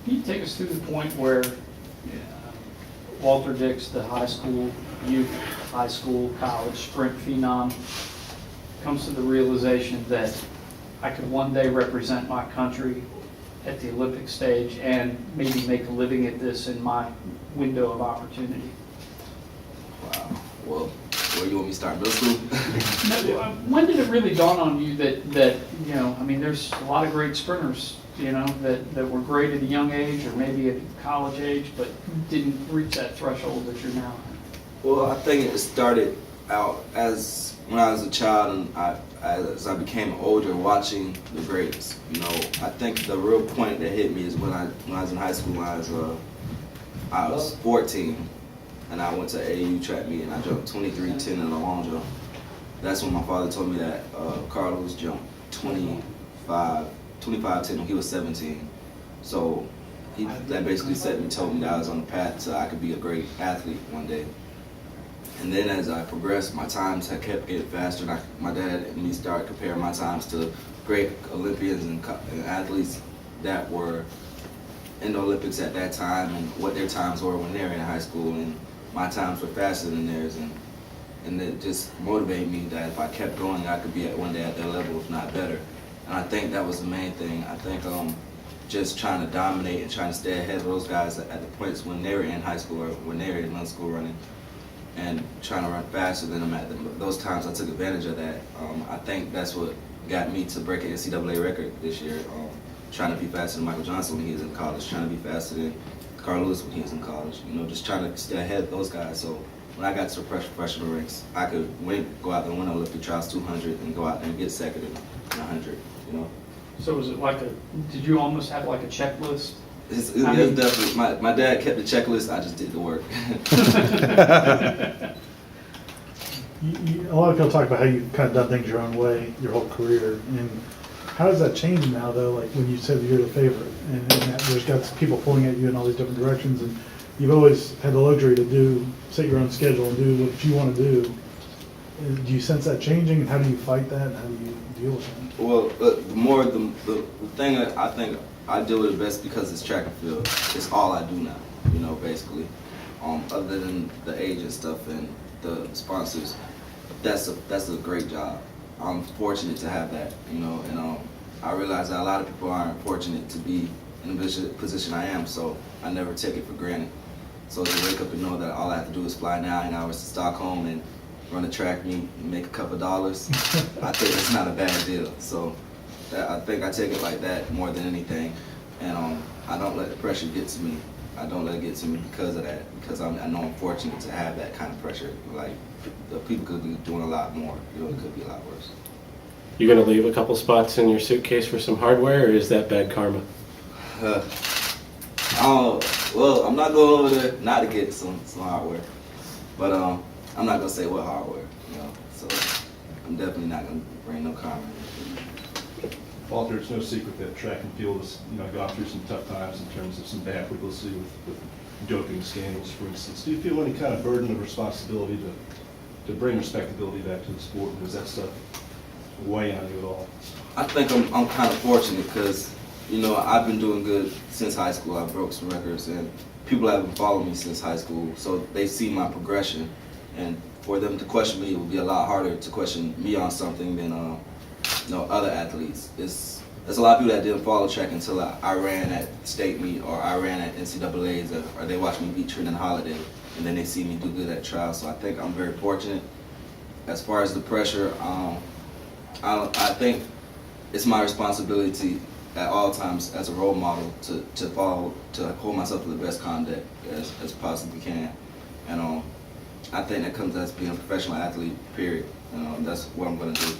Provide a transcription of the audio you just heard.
Can you take us through the point where Walter Dix, the high school, youth, high school, college, sprint phenom, comes to the realization that I could one day represent my country at the Olympic stage and maybe make a living at this in my window of opportunity? Wow. Well, where you want me to start? Middle school? No, when did it really dawn on you that you know, I mean, there's a lot of great sprinters, you know, that were great at a young age or maybe at college age, but didn't reach that threshold that you're now at? Well, I think it started out as when I was a child, and as I became older, watching the greats. You know, I think the real point that hit me is when I was in high school. When I was 14, and I went to AAU track meet, and I jumped 23.10 in the long jump. That's when my father told me that Carlos jumped 25.10 when he was 17. So that basically told me that I was on the path to I could be a great athlete one day. And then as I progressed, my times had kept getting faster, and my dad and me started comparing my times to great Olympians and athletes that were in the Olympics at that time and what their times were when they were in high school. And my times were faster than theirs, and it just motivated me that if I kept going, I could be at one day at their level, if not better. And I think that was the main thing. I think just trying to dominate and trying to stay ahead of those guys at the points when they were in high school or when they were in middle school running, and trying to run faster than them at those times. I took advantage of that. I think that's what got me to break an NCAA record this year. Trying to be faster than Michael Johnson when he was in college, trying to be faster than Carl Lewis when he was in college. You know, just trying to stay ahead of those guys. So when I got to the professional ranks, I could go out there and win Olympic trials 200 and go out there and get second in 100. You know. So was it like did you almost have like a checklist? It's definitely, my dad kept the checklist, I just did the work. A lot of people talk about how you've kind of done things your own way your whole career. And how does that change now, though, like when you said you're the favorite and that there's got people pulling at you in all these different directions, and you've always had the luxury to set your own schedule and do what you want to do. Do you sense that changing, and how do you fight that, and how do you deal with that? Well, the thing that I think I deal with it best because it's track and field. It's all I do now, you know, basically. Other than the age and stuff and the sponsors, that's a great job. I'm fortunate to have that, you know, and I realize that a lot of people aren't fortunate to be in the position I am, so I never take it for granted. So to wake up and know that all I have to do is fly 9 hours to Stockholm and run a track meet and make a couple of dollars, I think that's not a bad deal. So I think I take it like that more than anything, and I don't let the pressure get to me. I don't let it get to me because of that, because I know I'm fortunate to have that kind of pressure. Like, the people could be doing a lot more. You know, it could be a lot worse. You gonna leave a couple spots in your suitcase for some hardware, or is that bad karma? Well, I'm not going over there not to get some hardware, but I'm not gonna say what hardware, you know. So I'm definitely not gonna bring no karma. Walter, it's no secret that track and field has, you know, gone through some tough times in terms of some bad publicity with doping scandals, for instance. Do you feel any kind of burden of responsibility to bring respectability back to the sport? Does that stuff weigh on you at all? I think I'm kind of fortunate because, you know, I've been doing good since high school. I broke some records, and people have been following me since high school, so they see my progression. And for them to question me, it would be a lot harder to question me on something than other athletes. There's a lot of people that didn't follow track until I ran at state meet or I ran at NCAA's or they watched me beat Trenton Holiday, and then they see me do good at trials. So I think I'm very fortunate. As far as the pressure, I think it's my responsibility at all times as a role model to hold myself to the best conduct as possibly can. And I think that comes as being a professional athlete, period. That's what I'm going to do.